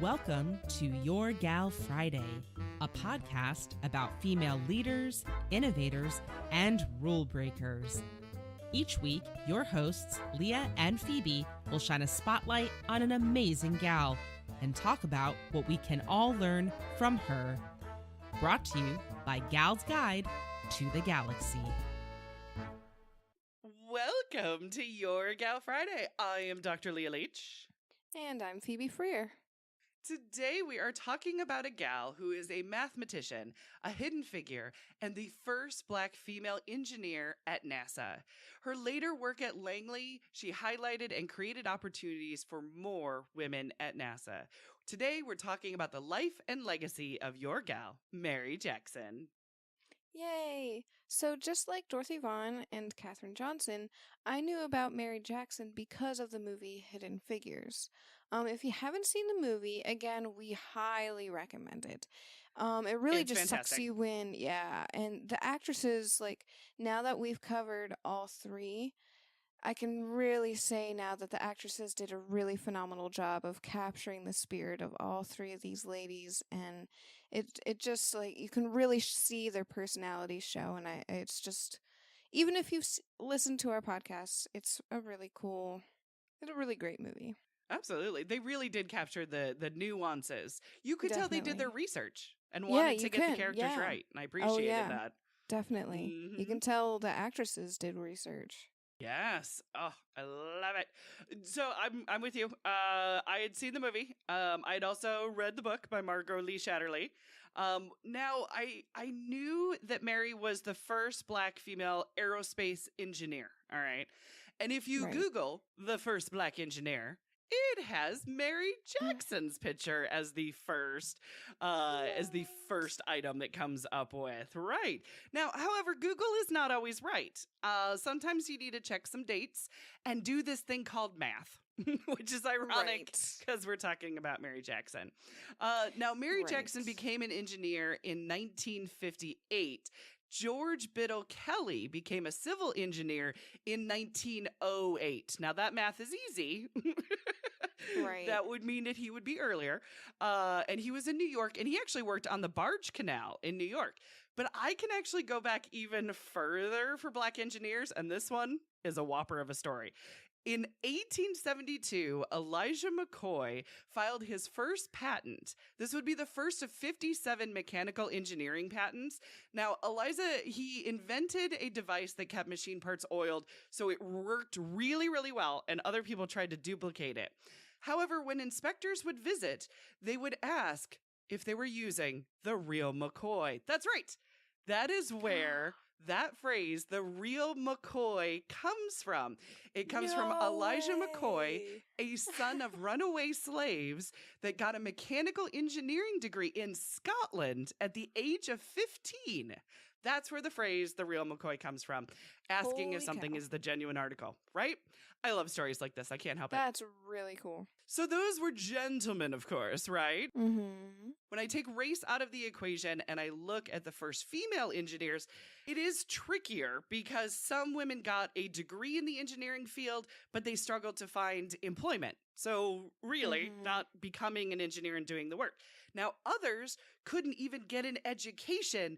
Welcome to Your Gal Friday, a podcast about female leaders, innovators, and rule breakers. Each week, your hosts, Leah and Phoebe, will shine a spotlight on an amazing gal and talk about what we can all learn from her. Brought to you by Gal's Guide to the Galaxy. Welcome to Your Gal Friday. I am Dr. Leah Leach. And I'm Phoebe Freer. Today we are talking about a gal who is a mathematician, a hidden figure, and the first Black female engineer at NASA. Her later work at Langley, she highlighted and created opportunities for more women at NASA. Today we're talking about the life and legacy of your gal, Mary Jackson. Yay! So just like Dorothy Vaughan and Katherine Johnson, I knew about Mary Jackson because of the movie Hidden Figures. If you haven't seen the movie, again, we highly recommend it. It really It's just fantastic. sucks you in, yeah. And the actresses, now that we've covered all three, I can really say now that the actresses did a really phenomenal job of capturing the spirit of all three of these ladies, and it just, you can really see their personalities show, and it's just, even if you've listened to our podcast, it's a really great movie. Absolutely. They really did capture the nuances. You could tell they did their Definitely. research and wanted to get the characters yeah. right, and I appreciated that. Definitely. You can tell the actresses did research. Yes. Oh, I love it. So I'm with you. I had seen the movie. I had also read the book by Margot Lee Shatterly. Now I knew that Mary was the first Black female aerospace engineer. All right. And if you Right. Google the first Black engineer, it has Mary Jackson's picture as the first item that comes up with. Right. Now, however, Google is not always right. Sometimes you need to check some dates and do this thing called math, which is ironic because we're talking about Mary Jackson. Now, Mary Jackson became an engineer in 1958. George Biddle Kelly became a civil engineer in 1908. Now, that math is easy. Right. That would mean that he would be earlier. And he was in New York, and he actually worked on the barge canal in New York. But I can actually go back even further for Black engineers, and this one is a whopper of a story. In 1872, Elijah Mccoy filed his first patent. This would be the first of 57 mechanical engineering patents. Now, he invented a device that kept machine parts oiled, so it worked really, really well, and other people tried to duplicate it. However, when inspectors would visit, they would ask if they were using the real McCoy. That's right. That is where that phrase, the real McCoy, comes from. It comes from Elijah McCoy, a son of runaway slaves that got a mechanical engineering degree in Scotland at the age of 15. That's where the phrase, the real McCoy, comes from. Asking if something is the genuine article, right? I love stories like this. I can't help it. That's really cool. So those were gentlemen, of course, right? Mm-hmm. When I take race out of the equation and I look at the first female engineers, it is trickier because some women got a degree in the engineering field, but they struggled to find employment. So really not becoming an engineer and doing the work. Now, others couldn't even get an education,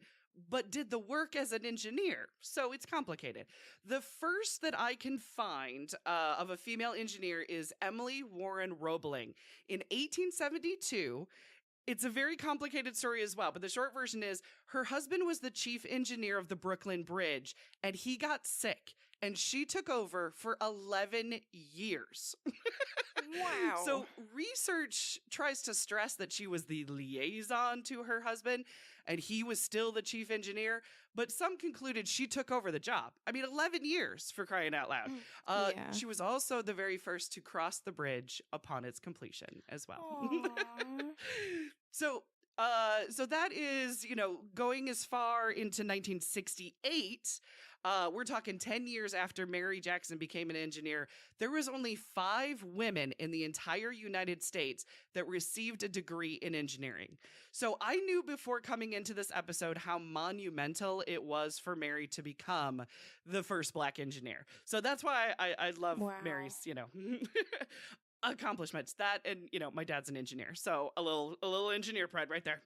but did the work as an engineer. So it's complicated. The first that I can find of a female engineer is Emily Warren Roebling. In 1872, it's a very complicated story as well, but the short version is her husband was the chief engineer of the Brooklyn Bridge, and he got sick, and she took over for 11 years. Wow. So research tries to stress that she was the liaison to her husband and he was still the chief engineer, but some concluded she took over the job. I mean, 11 years, for crying out loud. Yeah. She was also the very first to cross the bridge upon its completion as well. Aww. So that is, going as far into 1968. We're talking 10 years after Mary Jackson became an engineer. There was only 5 women in the entire United States that received a degree in engineering. So I knew before coming into this episode how monumental it was for Mary to become the first Black engineer. So that's why I love Mary's, accomplishments. That, and my dad's an engineer, so a little engineer pride right there.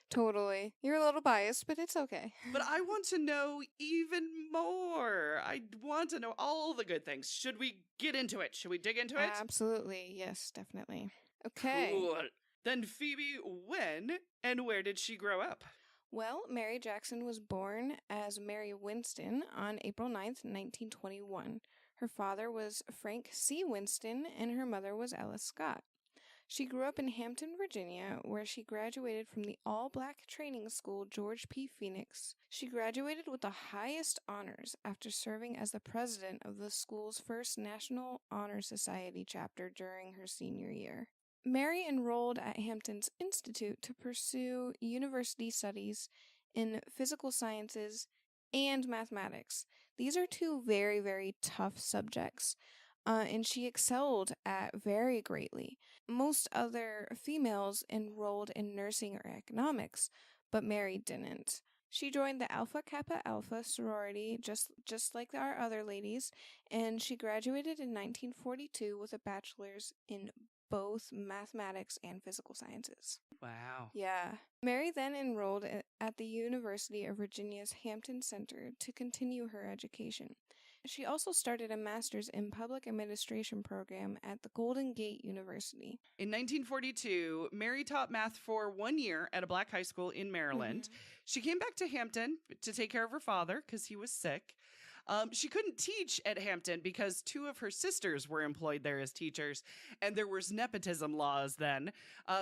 Totally. You're a little biased, but it's okay. But I want to know even more. I want to know all the good things. Should we get into it? Should we dig into it? Absolutely. Yes, definitely. Okay. Cool. Then Phoebe, when and where did she grow up? Well, Mary Jackson was born as Mary Winston on April 9th, 1921. Her father was Frank C. Winston, and her mother was Alice Scott. She grew up in Hampton, Virginia, where she graduated from the all-black training school George P. Phoenix. She graduated with the highest honors after serving as the president of the school's first National Honor Society chapter during her senior year. Mary enrolled at Hampton's Institute to pursue university studies in physical sciences and mathematics. These are two very, very tough subjects, and she excelled at very greatly. Most other females enrolled in nursing or economics, but Mary didn't. She joined the Alpha Kappa Alpha sorority, just like our other ladies, and she graduated in 1942 with a bachelor's in both mathematics and physical sciences. Wow. Yeah. Mary then enrolled at the University of Virginia's Hampton Center to continue her education. She also started a master's in public administration program at the Golden Gate University. In 1942, Mary taught math for 1 year at a black high school in Maryland. She came back to Hampton to take care of her father because he was sick. She couldn't teach at Hampton because 2 of her sisters were employed there as teachers, and there was nepotism laws then.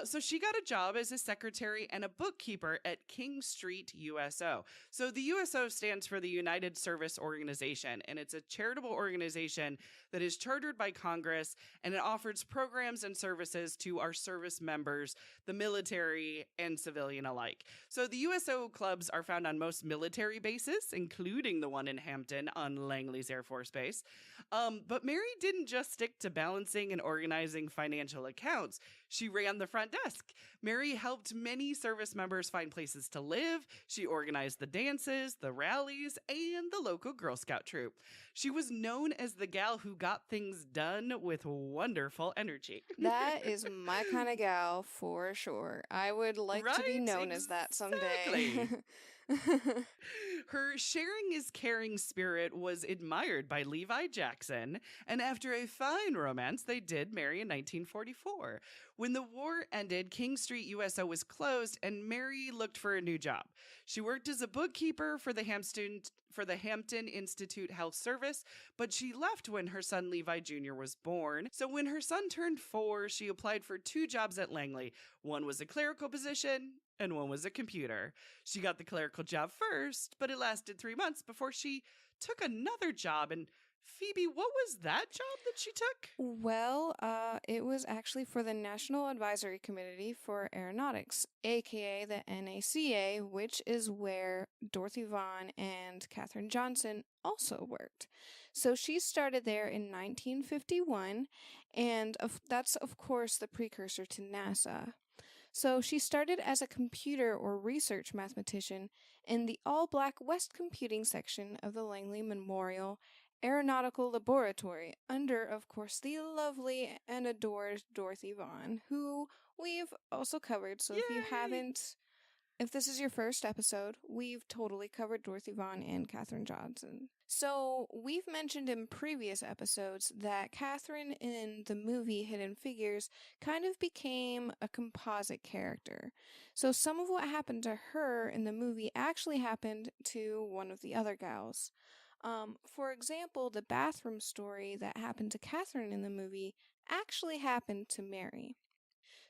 So she got a job as a secretary and a bookkeeper at King Street USO. So the USO stands for the United Service Organization, and it's a charitable organization that is chartered by Congress, and it offers programs and services to our service members, the military and civilian alike. So the USO clubs are found on most military bases, including the one in Hampton on Langley's Air Force Base. But Mary didn't just stick to balancing and organizing financial accounts. She ran the front desk. Mary helped many service members find places to live. She organized the dances, the rallies, and the local Girl Scout troop. She was known as the gal who got things done with wonderful energy. That is my kind of gal for sure. I would like to be known as that someday. Her sharing is caring spirit was admired by Levi Jackson, and after a fine romance, they did marry in 1944. When the war ended, King Street USO was closed, and Mary looked for a new job. She worked as a bookkeeper for the Hampton Institute Health Service, but she left when her son Levi Jr. was born. So when her son turned 4, she applied for 2 jobs at Langley. One was a clerical position, and one was a computer. She got the clerical job first, but it lasted 3 months before she took another job. And Phoebe, what was that job that she took? Well, it was actually for the National Advisory Committee for Aeronautics, aka the NACA, which is where Dorothy Vaughan and Katherine Johnson also worked. So she started there in 1951, and that's, of course, the precursor to NASA. So she started as a computer or research mathematician in the all-black West Computing section of the Langley Memorial Aeronautical Laboratory under, of course, the lovely and adored Dorothy Vaughan, who we've also covered. So if this is your first episode, we've totally covered Dorothy Vaughan and Katherine Johnson. So we've mentioned in previous episodes that Katherine in the movie Hidden Figures kind of became a composite character. So some of what happened to her in the movie actually happened to one of the other gals. For example, the bathroom story that happened to Katherine in the movie actually happened to Mary.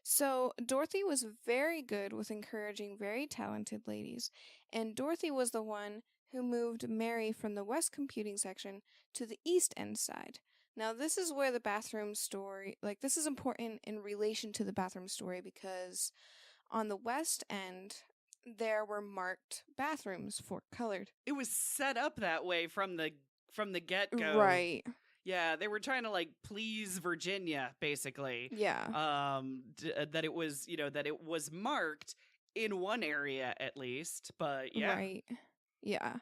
So Dorothy was very good with encouraging very talented ladies, and Dorothy was the one who moved Mary from the West Computing section to the East End side. Now this is where the bathroom story, this is important in relation to the bathroom story because on the West End, there were marked bathrooms for colored. It was set up that way from the get-go. Right. Yeah, they were trying to please Virginia, basically. Yeah. That it was, that it was marked in one area at least, but yeah. Right. Yeah.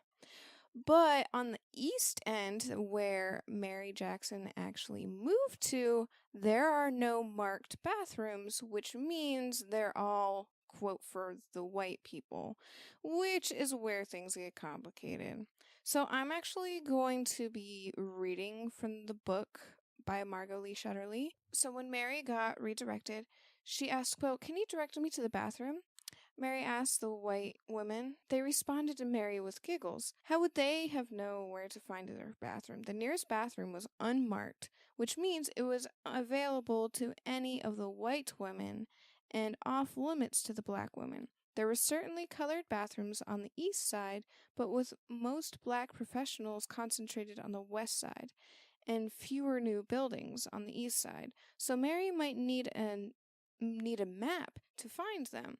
But on the East End, where Mary Jackson actually moved to, there are no marked bathrooms, which means they're all, quote, for the white people, which is where things get complicated. So I'm actually going to be reading from the book by Margot Lee Shetterly. So when Mary got redirected, she asked, quote, "Can you direct me to the bathroom?" Mary asked the white women. They responded to Mary with giggles. How would they have known where to find their bathroom? The nearest bathroom was unmarked, which means it was available to any of the white women and off limits to the black women. There were certainly colored bathrooms on the east side, but with most black professionals concentrated on the west side, and fewer new buildings on the east side. So Mary might need a map to find them.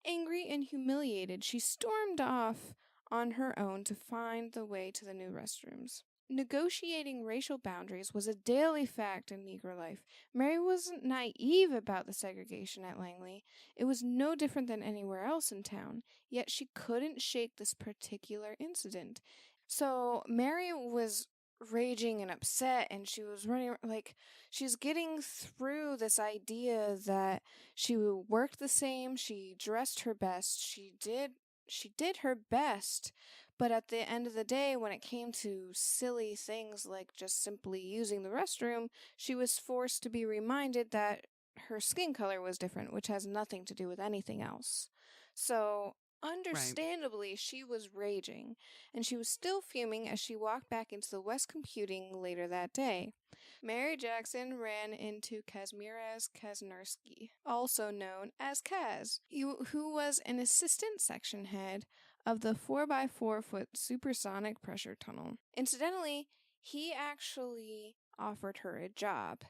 Angry and humiliated, she stormed off on her own to find the way to the new restrooms. Negotiating racial boundaries was a daily fact in Negro life. Mary wasn't naive about the segregation at Langley. It was no different than anywhere else in town, yet she couldn't shake this particular incident. So Mary was raging and upset, and she was running, like, she's getting through this idea that she worked the same, she dressed her best, she did her best, but at the end of the day, when it came to silly things like just simply using the restroom, she was forced to be reminded that her skin color was different, which has nothing to do with anything else. So understandably, she was raging, and she was still fuming as she walked back into the West Computing later that day. Mary Jackson ran into Kazimierz Kaznarski, also known as Kaz, who was an assistant section head of the 4x4-foot supersonic pressure tunnel. Incidentally, he actually offered her a job,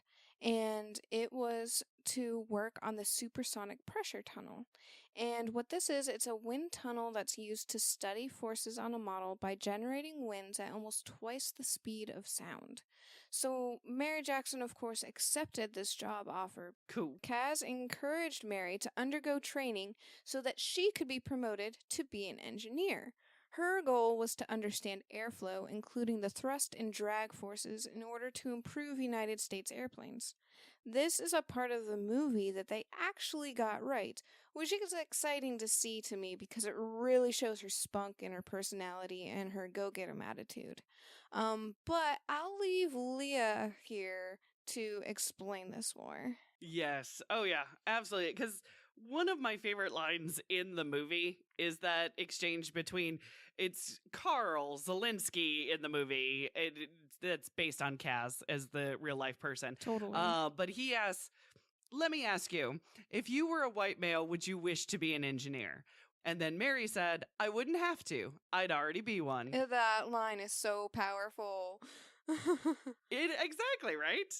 and it was to work on the supersonic pressure tunnel. And what this is, it's a wind tunnel that's used to study forces on a model by generating winds at almost twice the speed of sound. So Mary Jackson, of course, accepted this job offer. Cool. Kaz encouraged Mary to undergo training so that she could be promoted to be an engineer. Her goal was to understand airflow, including the thrust and drag forces, in order to improve United States airplanes. This is a part of the movie that they actually got right, which is exciting to see to me because it really shows her spunk and her personality and her go-get-'em attitude. But I'll leave Leah here to explain this more. Yes. Oh, yeah, absolutely. Because one of my favorite lines in the movie is that exchange between, it's Carl Zelinsky in the movie. That's based on Kaz as the real life person. Totally. But he asks, "Let me ask you, if you were a white male, would you wish to be an engineer?" And then Mary said, "I wouldn't have to. I'd already be one." That line is so powerful. Exactly, right?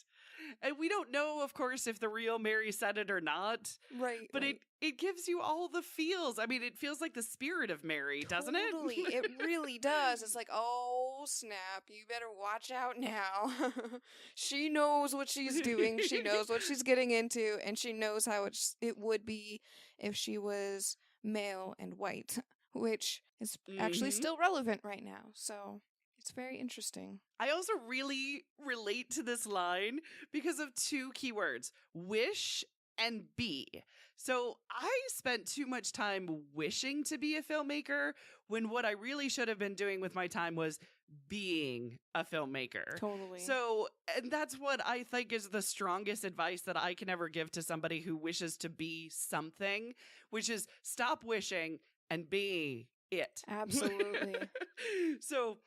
And we don't know, of course, if the real Mary said it or not. Right. But right. it gives you all the feels. I mean, it feels like the spirit of Mary, doesn't it? Totally. It really does. It's like, oh, snap. You better watch out now. She knows what she's doing. She knows what she's getting into. And she knows how it would be if she was male and white, which is actually still relevant right now. So it's very interesting. I also really relate to this line because of two keywords, wish and be. So I spent too much time wishing to be a filmmaker when what I really should have been doing with my time was being a filmmaker. Totally. So, and that's what I think is the strongest advice that I can ever give to somebody who wishes to be something, which is stop wishing and be it. Absolutely. So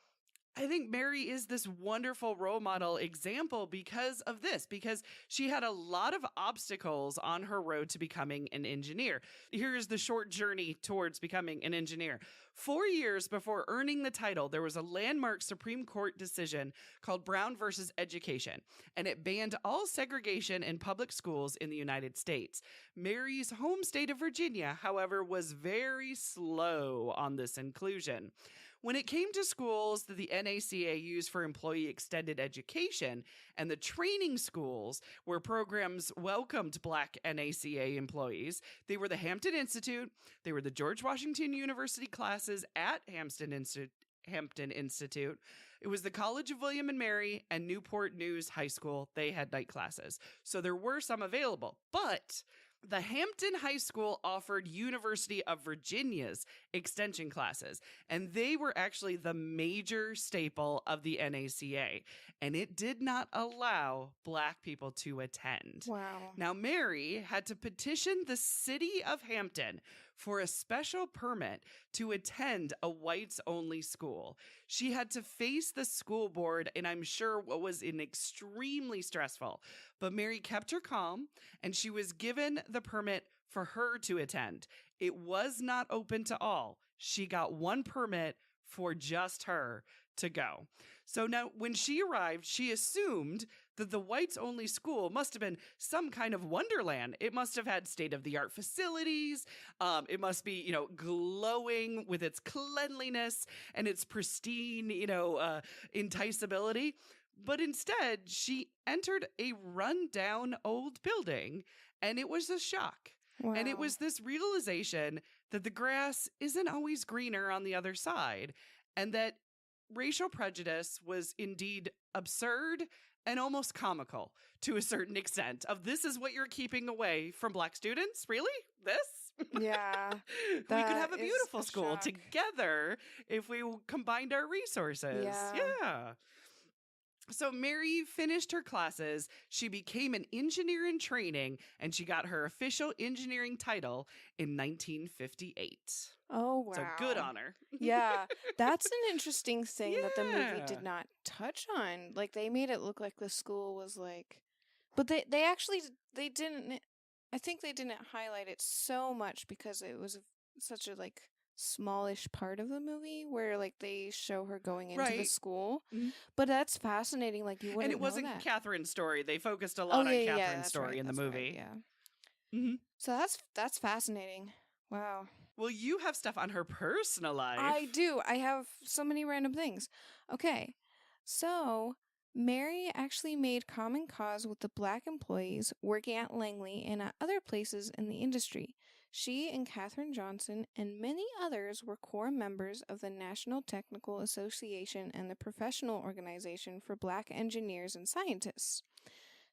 I think Mary is this wonderful role model example because of this, because she had a lot of obstacles on her road to becoming an engineer. Here's the short journey towards becoming an engineer. 4 years before earning the title, there was a landmark Supreme Court decision called Brown versus Education, and it banned all segregation in public schools in the United States. Mary's home state of Virginia, however, was very slow on this inclusion. When it came to schools that the NACA used for employee extended education and the training schools where programs welcomed Black NACA employees, they were the Hampton Institute, they were the George Washington University classes at Hampton Hampton Institute. It was the College of William and Mary and Newport News High School. They had night classes. So there were some available, but the Hampton High School offered University of Virginia's extension classes, and they were actually the major staple of the NACA, and it did not allow Black people to attend. Wow. Now, Mary had to petition the city of Hampton for a special permit to attend a whites-only school. She had to face the school board, and I'm sure what was extremely stressful. But Mary kept her calm, and she was given the permit for her to attend. It was not open to all. She got one permit for just her to go. So now when she arrived, she assumed that the whites-only school must have been some kind of wonderland. It must have had state-of-the-art facilities. It must be, glowing with its cleanliness and its pristine, enticability. But instead, she entered a rundown old building, and it was a shock. Wow. And it was this realization that the grass isn't always greener on the other side, and that racial prejudice was indeed absurd and almost comical to a certain extent. Of this is what you're keeping away from Black students? Really? This? Yeah. We could have a is beautiful a school shock. together if we combined our resources. Yeah. So Mary finished her classes, she became an engineer in training, and she got her official engineering title in 1958. Oh, wow. So good on her. Yeah, that's an interesting thing that the movie Yeah. did not touch on. Like, they made it look like the school was like... But they actually, they didn't... I think they didn't highlight it so much because it was such a, smallish part of the movie where, they show her going into the Right. school. Mhm. But that's fascinating. You wouldn't And it wasn't know that. Catherine's story. They focused a lot on Catherine's story in the movie. Yeah. Mhm. So that's fascinating. Wow. Well, you have stuff on her personal life. I do. I have so many random things. Okay. So, Mary actually made common cause with the Black employees working at Langley and at other places in the industry. She and Katherine Johnson and many others were core members of the National Technical Association and the Professional Organization for Black Engineers and Scientists.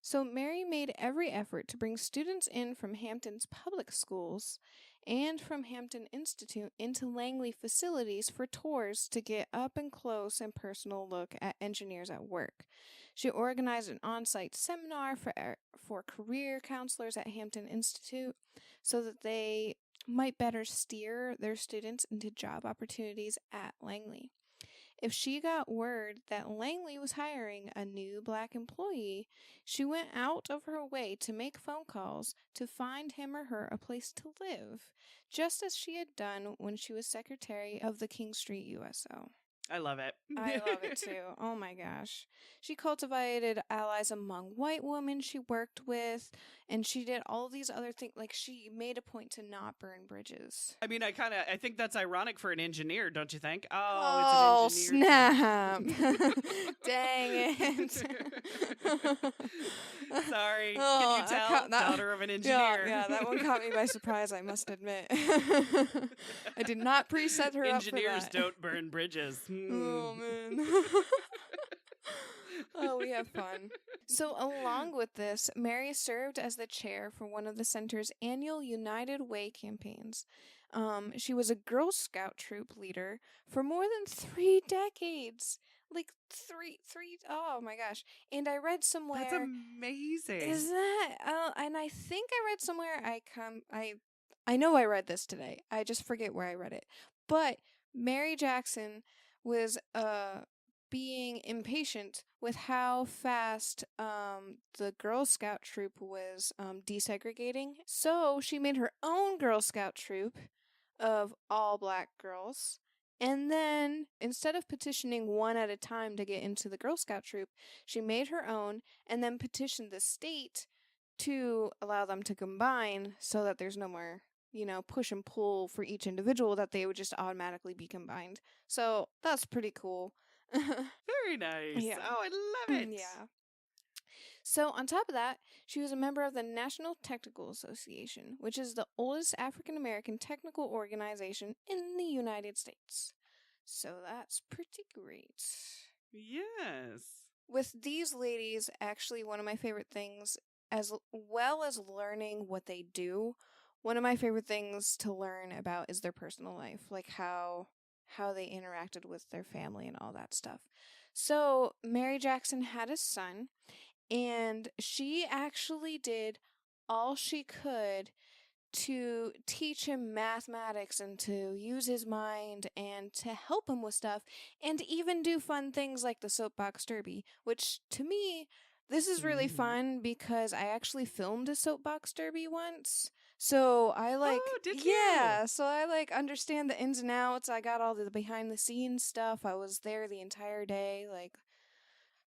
So Mary made every effort to bring students in from Hampton's public schools and from Hampton Institute into Langley facilities for tours to get up and close and personal look at engineers at work. She organized an on-site seminar for career counselors at Hampton Institute so that they might better steer their students into job opportunities at Langley. If she got word that Langley was hiring a new Black employee, she went out of her way to make phone calls to find him or her a place to live, just as she had done when she was secretary of the King Street USO. I love it. I love it too. Oh my gosh. She cultivated allies among white women she worked with, and she did all these other things. She made a point to not burn bridges. I mean, I think that's ironic for an engineer, don't you think? Oh, it's an engineer. Snap. Dang it. Sorry. Oh, Can you tell? that- Daughter of an engineer. Yeah, that one caught me by surprise, I must admit. I did not preset her up for Engineers that. don't burn bridges. Oh, man. Oh, we have fun. So, along with this, Mary served as the chair for one of the center's annual United Way campaigns. She was a Girl Scout troop leader for more than 3 decades. Oh my gosh. And I read somewhere... That's amazing. Is that... and I think I read somewhere... I know I read this today. I just forget where I read it. But Mary Jackson was being impatient with how fast the Girl Scout troop was desegregating. So she made her own Girl Scout troop of all Black girls. And then, instead of petitioning one at a time to get into the Girl Scout troop, she made her own and then petitioned the state to allow them to combine so that there's no more, push and pull for each individual, that they would just automatically be combined. So that's pretty cool. Very nice. Yeah. Oh, I love it. Yeah. So, on top of that, she was a member of the National Technical Association, which is the oldest African American technical organization in the United States. So that's pretty great. Yes. With these ladies, actually, one of my favorite things, as well as learning what they do, one of my favorite things to learn about is their personal life, like how they interacted with their family and all that stuff. So Mary Jackson had a son, and she actually did all she could to teach him mathematics and to use his mind and to help him with stuff and even do fun things like the Soapbox Derby, which to me, this is really fun because I actually filmed a Soapbox Derby once. So I Oh, did yeah, you? so I understand the ins and outs. I got all the behind the scenes stuff. I was there the entire day. Like,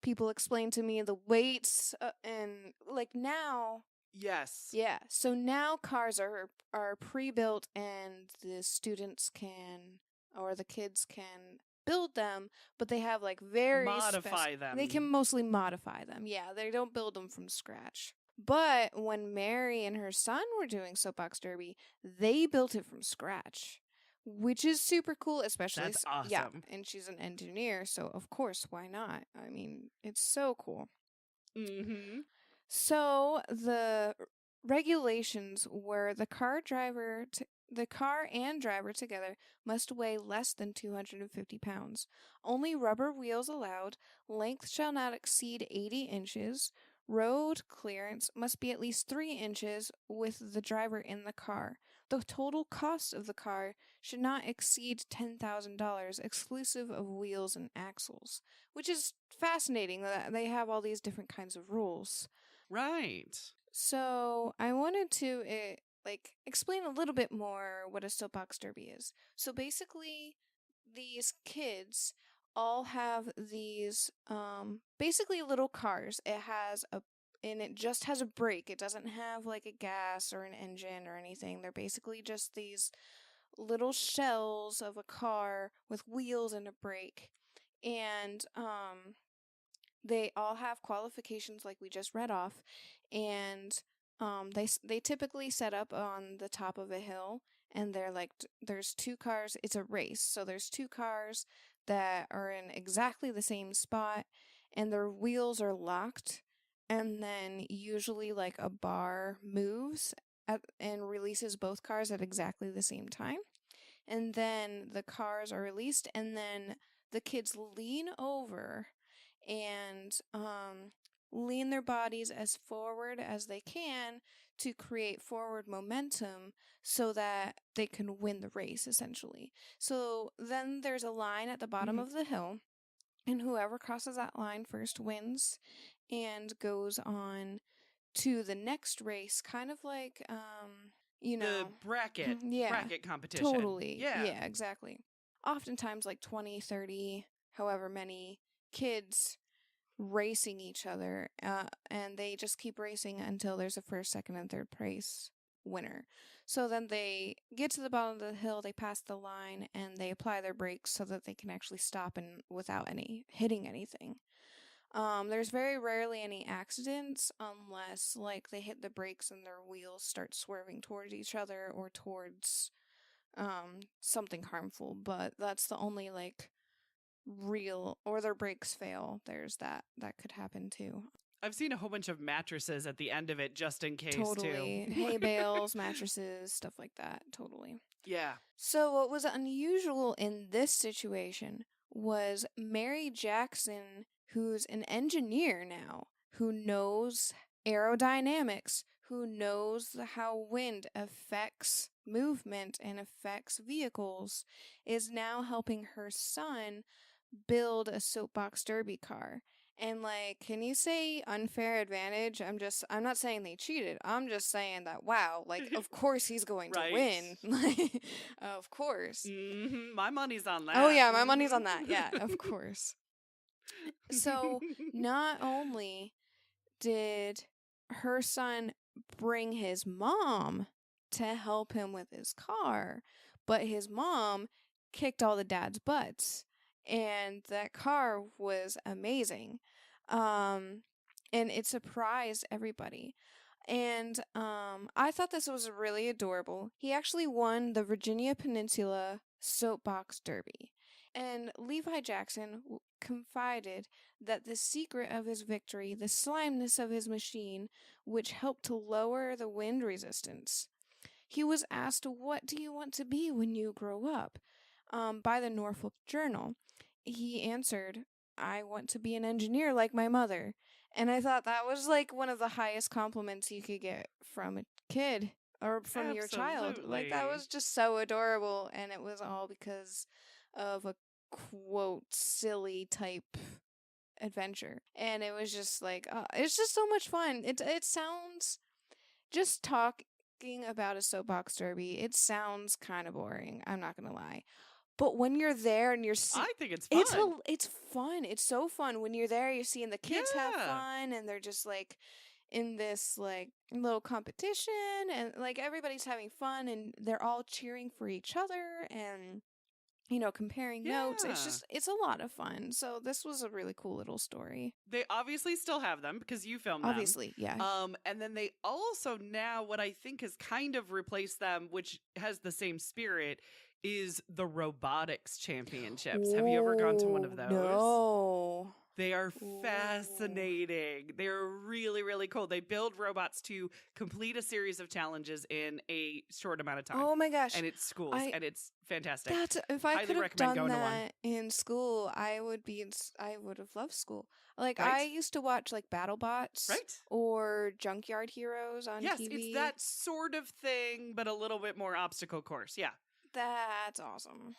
people explained to me the weights and now. Yes. Yeah, so now cars are pre-built and the students can or the kids can build them, but they have Modify them. they can mostly modify them. Yeah, they don't build them from scratch. But when Mary and her son were doing Soapbox Derby, they built it from scratch, which is super cool, especially That's awesome. Yeah, and she's an engineer, so of course, why not? I mean, it's so cool. Mm-hmm. So the regulations were the car and driver together must weigh less than 250 pounds. Only rubber wheels allowed. Length shall not exceed 80 inches. Road clearance must be at least 3 inches with the driver in the car. The total cost of the car should not exceed $10,000, exclusive of wheels and axles, which is fascinating that they have all these different kinds of rules. Right. So I wanted to explain a little bit more what a soapbox derby is. So basically, these kids all have these basically little cars. It just has a brake. It doesn't have like a gas or an engine or anything. They're basically just these little shells of a car with wheels and a brake. And they all have qualifications like we just read off, and they typically set up on the top of a hill, and there's two cars. It's a race, so there's two cars that are in exactly the same spot, and their wheels are locked, and then usually like a bar moves and releases both cars at exactly the same time, and then the cars are released, and then the kids lean over and lean their bodies as forward as they can to create forward momentum so that they can win the race, essentially. So then there's a line at the bottom of the hill, and whoever crosses that line first wins and goes on to the next race, kind of like The bracket yeah, bracket competition. totally. Yeah. Yeah, exactly. Oftentimes like 20, 30, however many kids racing each other, and they just keep racing until there's a first, second, and third place winner. So then they get to the bottom of the hill, they pass the line, and they apply their brakes so that they can actually stop and without any hitting anything. There's very rarely any accidents unless like they hit the brakes and their wheels start swerving towards each other or towards something harmful, but that's the only like real, or their brakes fail. There's that could happen too. I've seen a whole bunch of mattresses at the end of it just in case Totally. too. Hay bales, mattresses, stuff like that. Totally. Yeah. So what was unusual in this situation was Mary Jackson, who's an engineer now, who knows aerodynamics, who knows how wind affects movement and affects vehicles, is now helping her son build a soapbox derby car. And like, can you say unfair advantage? I'm not saying they cheated. I'm just saying that, wow, like, of course he's going to win. Like, of course. Mm-hmm. My money's on that. Oh yeah, my money's on that. Yeah, of course. So not only did her son bring his mom to help him with his car, but his mom kicked all the dad's butts, and that car was amazing. And it surprised everybody. And I thought this was really adorable. He actually won the Virginia Peninsula Soapbox Derby. And Levi Jackson confided that the secret of his victory, the slimeness of his machine, which helped to lower the wind resistance. He was asked, "What do you want to be when you grow up?" By the Norfolk Journal. He answered, "I want to be an engineer like my mother." And I thought that was like one of the highest compliments you could get from a kid or from your child. Like, that Absolutely. was just so adorable. And it was all because of a quote, silly type adventure. And it was just like, it's just so much fun. It sounds, just talking about a soapbox derby, it sounds kind of boring. I'm not going to lie. But when you're there and you're I think it's fun. it's fun. It's so fun when you're there. You're seeing the kids have Yeah. fun, and they're just like in this like little competition, and like everybody's having fun, and they're all cheering for each other, and comparing notes. Yeah. It's a lot of fun. So this was a really cool little story. They obviously still have them because you filmed them. Obviously, yeah. And then they also now, what I think has kind of replaced them, which has the same spirit, is the Robotics Championships. Have you ever gone to one of those? No. They are Ooh. fascinating. They're really, really cool. They build robots to complete a series of challenges in a short amount of time. Oh my gosh. And it's schools, and it's fantastic. If I Highly could have recommend done going to one. that in school, I would have loved school. Like, Right? I used to watch like BattleBots Right? or Junkyard Heroes on Yes, TV. it's that sort of thing, but a little bit more obstacle course. Yeah. That's awesome.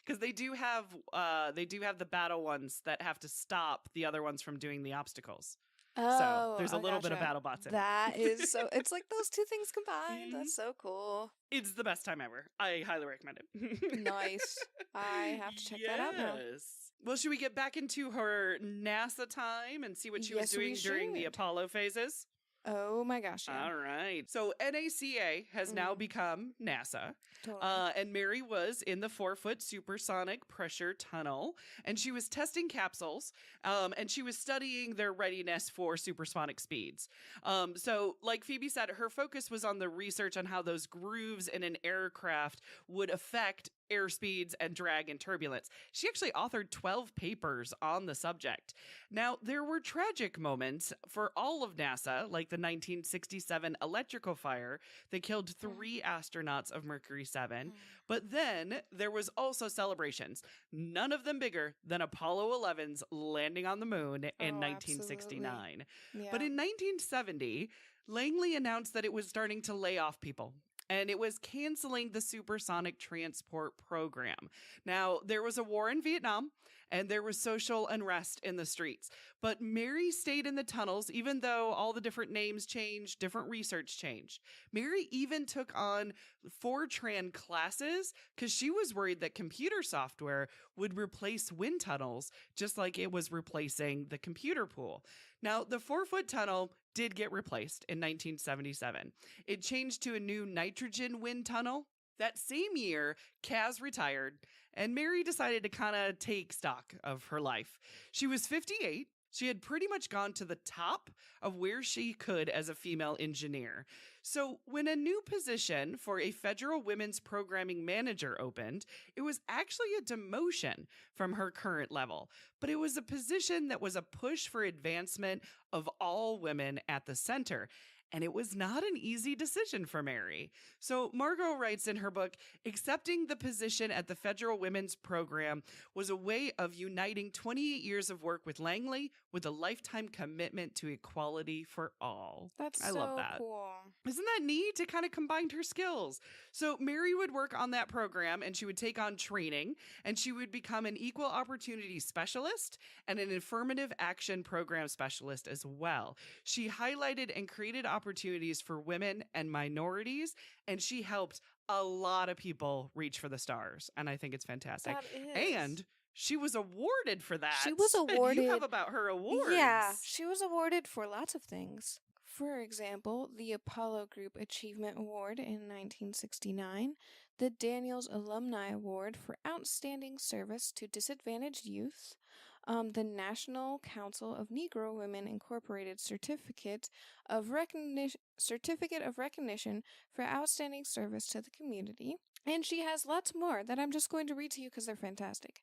Because they do have the battle ones that have to stop the other ones from doing the obstacles. Oh, so there's a little bit of gotcha. BattleBots in That is so. It's like those two things combined. That's so cool. It's the best time ever. I highly recommend it. Nice. I have to check that out now. Yes. Well, should we get back into her NASA time and see what she was Yes, we doing during the should. Apollo phases? Oh my gosh. Yeah. All right. So NACA has now become NASA. Totally. And Mary was in the 4-foot supersonic pressure tunnel, and she was testing capsules, and she was studying their readiness for supersonic speeds. So like Phoebe said, her focus was on the research on how those grooves in an aircraft would affect air speeds and drag and turbulence. She actually authored 12 papers on the subject. Now, there were tragic moments for all of NASA, like the 1967 electrical fire that killed 3 astronauts of Mercury 7. But then there was also celebrations, none of them bigger than Apollo 11's landing on the moon in 1969. Yeah. But in 1970, Langley announced that it was starting to lay off people, and it was canceling the supersonic transport program. Now, there was a war in Vietnam, and there was social unrest in the streets. But Mary stayed in the tunnels, even though all the different names changed, different research changed. Mary even took on Fortran classes because she was worried that computer software would replace wind tunnels, just like it was replacing the computer pool. Now, the 4-foot tunnel did get replaced in 1977. It changed to a new nitrogen wind tunnel. That same year, Kaz retired, and Mary decided to kind of take stock of her life. She was 58. She had pretty much gone to the top of where she could as a female engineer. So when a new position for a federal women's programming manager opened, it was actually a demotion from her current level. But it was a position that was a push for advancement of all women at the center. And it was not an easy decision for Mary. So Margot writes in her book, accepting the position at the Federal Women's Program was a way of uniting 28 years of work with Langley with a lifetime commitment to equality for all. That's I love that. Cool. Isn't that neat? To kind of combined her skills. So Mary would work on that program, and she would take on training, and she would become an equal opportunity specialist and an affirmative action program specialist as well. She highlighted and created opportunities for women and minorities, and she helped a lot of people reach for the stars. And I think it's fantastic. That is. And she was awarded for that. She was awarded. And you have about her awards. Yeah, she was awarded for lots of things. For example, the Apollo Group Achievement Award in 1969, the Daniels Alumni Award for Outstanding Service to Disadvantaged Youth, the National Council of Negro Women Incorporated Certificate of Recognition for Outstanding Service to the Community. And she has lots more that I'm just going to read to you because they're fantastic.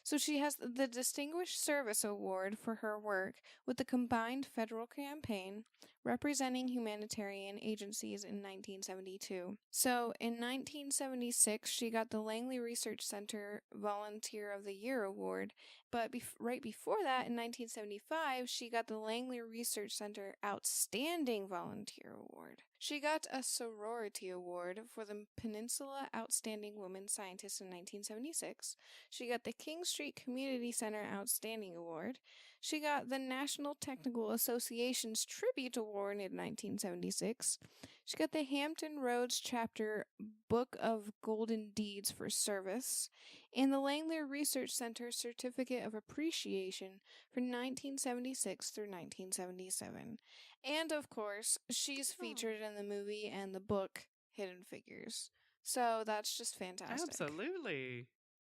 So she has the Distinguished Service Award for her work with the combined federal campaign representing humanitarian agencies in 1972. So in 1976, she got the Langley Research Center Volunteer of the Year Award, but right before that, in 1975, she got the Langley Research Center Outstanding Volunteer Award. She got a Sorority Award for the Peninsula Outstanding Woman Scientist in 1976. She got the King Street Community Center Outstanding Award. She got the National Technical Association's Tribute Award in 1976. She got the Hampton Roads Chapter Book of Golden Deeds for Service, and the Langley Research Center Certificate of Appreciation for 1976 through 1977. And, of course, she's featured in the movie and the book Hidden Figures. So that's just fantastic. Absolutely.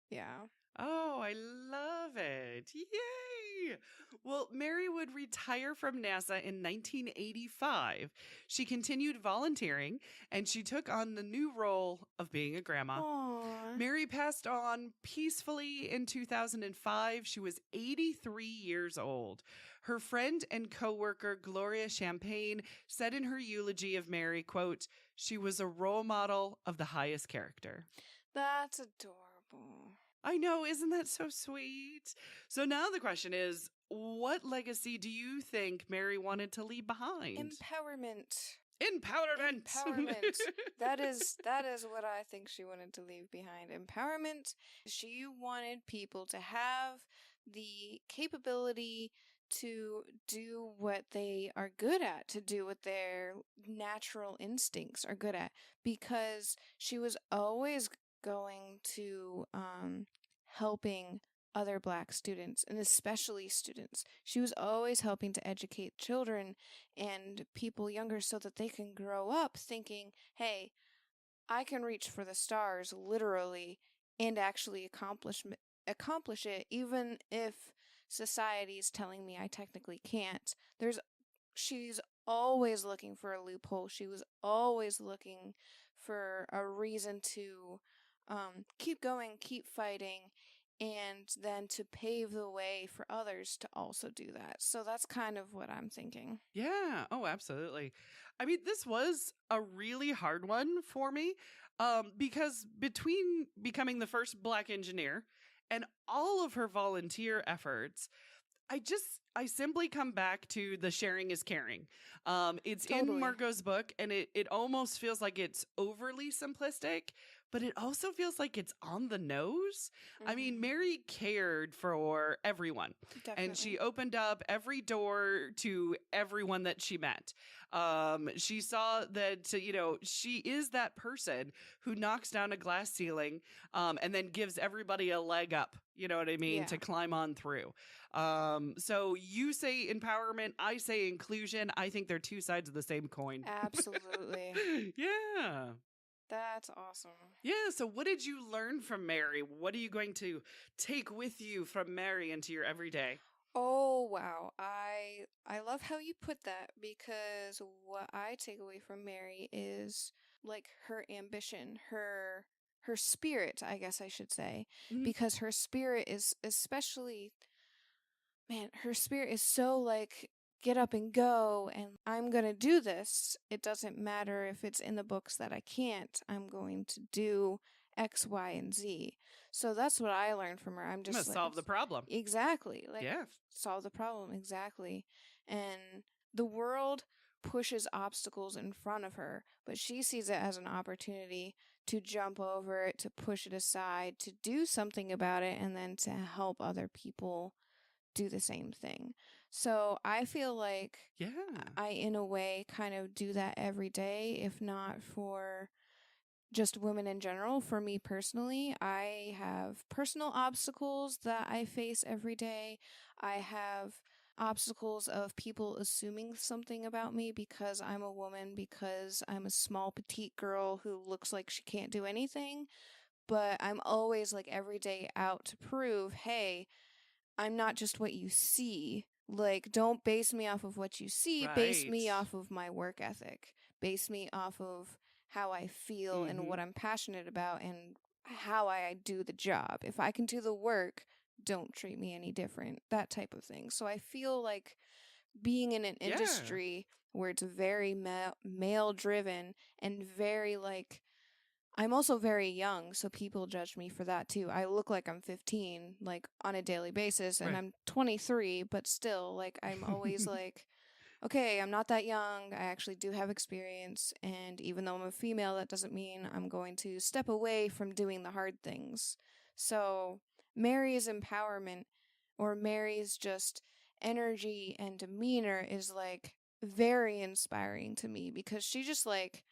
Yeah. Oh, I love it. Yay! Well, Mary would retire from NASA in 1985. She continued volunteering, and she took on the new role of being a grandma. Aww. Mary passed on peacefully in 2005. She was 83 years old. Her friend and co-worker Gloria Champagne said in her eulogy of Mary, quote, "She was a role model of the highest character." That's adorable. I know, isn't that so sweet? So now the question is, what legacy do you think Mary wanted to leave behind? Empowerment. Empowerment. That is what I think she wanted to leave behind. Empowerment. She wanted people to have the capability to do what they are good at, to do what their natural instincts are good at, because she was always going to helping other Black students, and especially students. She was always helping to educate children and people younger so that they can grow up thinking, hey, I can reach for the stars literally and actually accomplish it, even if society's telling me I technically can't. She's always looking for a loophole. She was always looking for a reason to keep going, keep fighting, and then to pave the way for others to also do that. So that's kind of what I'm thinking. Yeah. Oh, absolutely. I mean, this was a really hard one for me because between becoming the first Black engineer and all of her volunteer efforts, I simply come back to the sharing is caring. It's Totally. in Margot's book, and it almost feels like it's overly simplistic, but it also feels like it's on the nose. I mean, Mary cared for everyone. Definitely. And she opened up every door to everyone that she met. She saw that, she is that person who knocks down a glass ceiling and then gives everybody a leg up, you know what I mean, Yeah. to climb on through. So you say empowerment, I say inclusion. I think they're two sides of the same coin. Absolutely. Yeah. That's awesome. Yeah. So what did you learn from Mary? What are you going to take with you from Mary into your everyday? Oh, wow. I love how you put that, because what I take away from Mary is like her ambition, her spirit, I guess I should say, Mhm. because her spirit is especially, man, her spirit is so like, get up and go, and I'm going to do this. It doesn't matter if it's in the books that I can't. I'm going to do X, Y, and Z. So that's what I learned from her. I'm I'm just going to like, solve the problem. exactly. Like, Yeah. solve the problem. Exactly. And the world pushes obstacles in front of her, but she sees it as an opportunity to jump over it, to push it aside, to do something about it, and then to help other people do the same thing. So I feel like Yeah. I, in a way, kind of do that every day, if not for just women in general. For me personally, I have personal obstacles that I face every day. I have obstacles of people assuming something about me because I'm a woman, because I'm a small petite girl who looks like she can't do anything. But I'm always like every day out to prove, hey, I'm not just what you see. Like, don't base me off of what you see. Base me Right. off of my work ethic. Base me off of how I feel and Mm-hmm. what I'm passionate about and how I do the job. If I can do the work, don't treat me any different. That type of thing. So I feel like being in an Yeah. industry where it's very male driven and very like I'm also very young, so people judge me for that too. I look like I'm 15 like on a daily basis and Right. I'm 23, but still like I'm always like okay, I'm not that young. I actually do have experience and even though I'm a female that doesn't mean I'm going to step away from doing the hard things. So, Mary's empowerment or Mary's just energy and demeanor is like very inspiring to me because she just like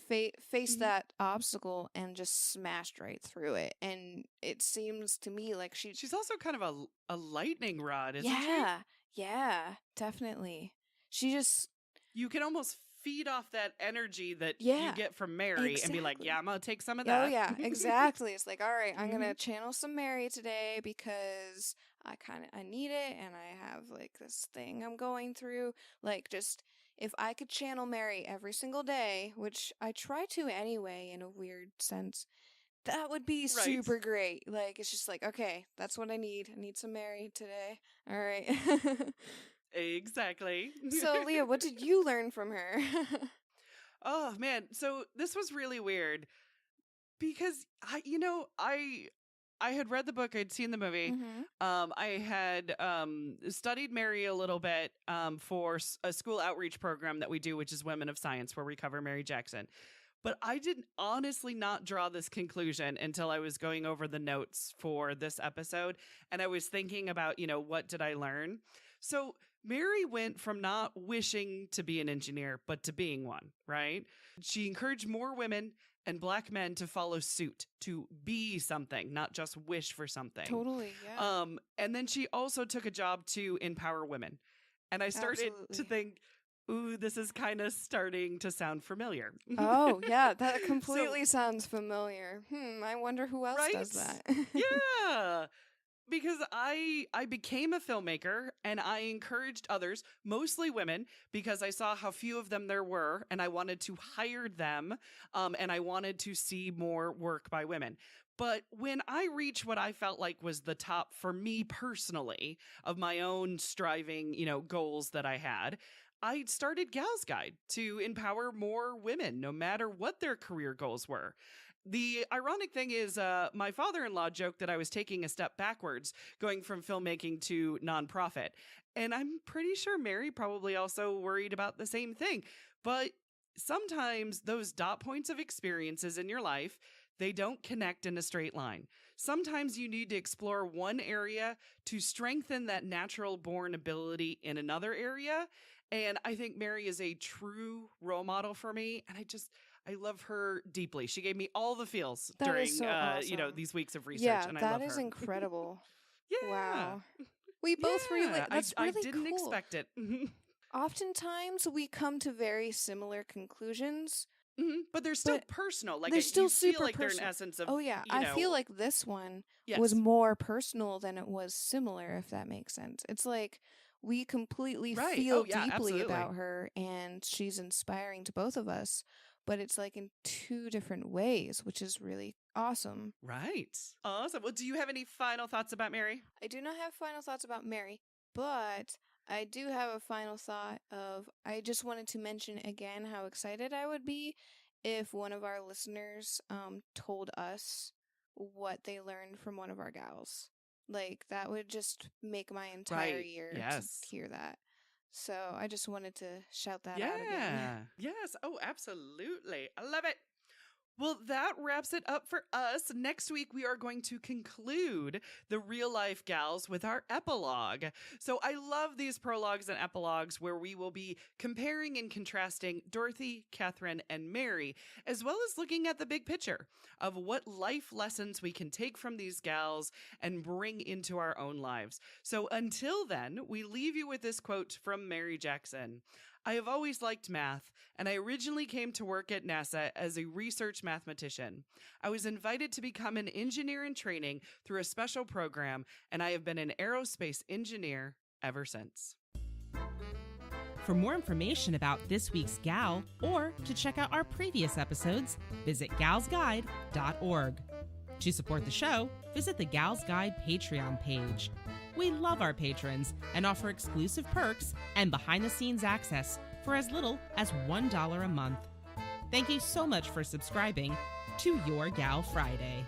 faced Mhm. that obstacle and just smashed right through it. And it seems to me like she, She's also kind of a lightning rod, isn't she? yeah, yeah, definitely. She just, You can almost feed off that energy that you yeah, get from Mary and be like, yeah, exactly. I'm going to take some of Oh that. yeah, exactly. It's like, all right, I'm Hmm. gonna channel some Mary today because I need it, and I have like this thing I'm going through. Like, just if I could channel Mary every single day, which I try to anyway, in a weird sense, that would be Right. super great. Like, it's just like, okay, that's what I need. I need some Mary today. All right. Exactly. So, Leah, what did you learn from her? Oh, man. So this was really weird because I had read the book, I'd seen the movie. Mm-hmm. I had studied Mary a little bit for a school outreach program that we do, which is Women of Science, where we cover Mary Jackson. But I did honestly not draw this conclusion until I was going over the notes for this episode. And I was thinking about, what did I learn? So Mary went from not wishing to be an engineer, but to being one, right? She encouraged more women and Black men to follow suit, to be something, not just wish for something. Totally. Yeah. And then she also took a job to empower women. And I started to Absolutely. think, ooh, this is kind of starting to sound familiar. Oh, yeah, that So, completely sounds familiar. I wonder who else does right? that. Yeah. Because I became a filmmaker and I encouraged others, mostly women, because I saw how few of them there were and I wanted to hire them, and I wanted to see more work by women. But when I reached what I felt like was the top for me personally of my own striving, goals that I had, I started Gal's Guide to empower more women, no matter what their career goals were. The ironic thing is, my father in law joked that I was taking a step backwards, going from filmmaking to nonprofit. And I'm pretty sure Mary probably also worried about the same thing. But sometimes those dot points of experiences in your life, they don't connect in a straight line. Sometimes you need to explore one area to strengthen that natural born ability in another area. And I think Mary is a true role model for me. And I love her deeply. She gave me all the feels That is during, so awesome. these weeks of research, Yeah, and I that love is her. incredible. Yeah, Wow. We both relate. yeah. I That's I really didn't cool. expect it. Oftentimes, we come to very similar conclusions, But they're still but personal. Like they're still you feel super like they're an personal. essence of, Oh, yeah. you I feel know. like this one was Yes. more personal than it was similar, if that makes sense. It's like we completely Right. feel Oh yeah. deeply Absolutely. about her and she's inspiring to both of us, but it's like in two different ways, which is really awesome. Right. Awesome. Well, do you have any final thoughts about Mary? I do not have final thoughts about Mary, but I do have a final thought of I just wanted to mention again how excited I would be if one of our listeners told us what they learned from one of our gals. Like that would just make my entire Right. year to Yes. hear that. So I just wanted to shout that out again. Yeah. Yes. Oh, absolutely. I love it. Well, that wraps it up for us. Next week, we are going to conclude the real life gals with our epilogue. So I love these prologues and epilogues where we will be comparing and contrasting Dorothy, Catherine, and Mary, as well as looking at the big picture of what life lessons we can take from these gals and bring into our own lives. So until then, we leave you with this quote from Mary Jackson. I have always liked math, and I originally came to work at NASA as a research mathematician. I was invited to become an engineer in training through a special program, and I have been an aerospace engineer ever since. For more information about this week's Gal, or to check out our previous episodes, visit galsguide.org. To support the show, visit the Gals Guide Patreon page. We love our patrons and offer exclusive perks and behind-the-scenes access for as little as $1 a month. Thank you so much for subscribing to Your Gal Friday.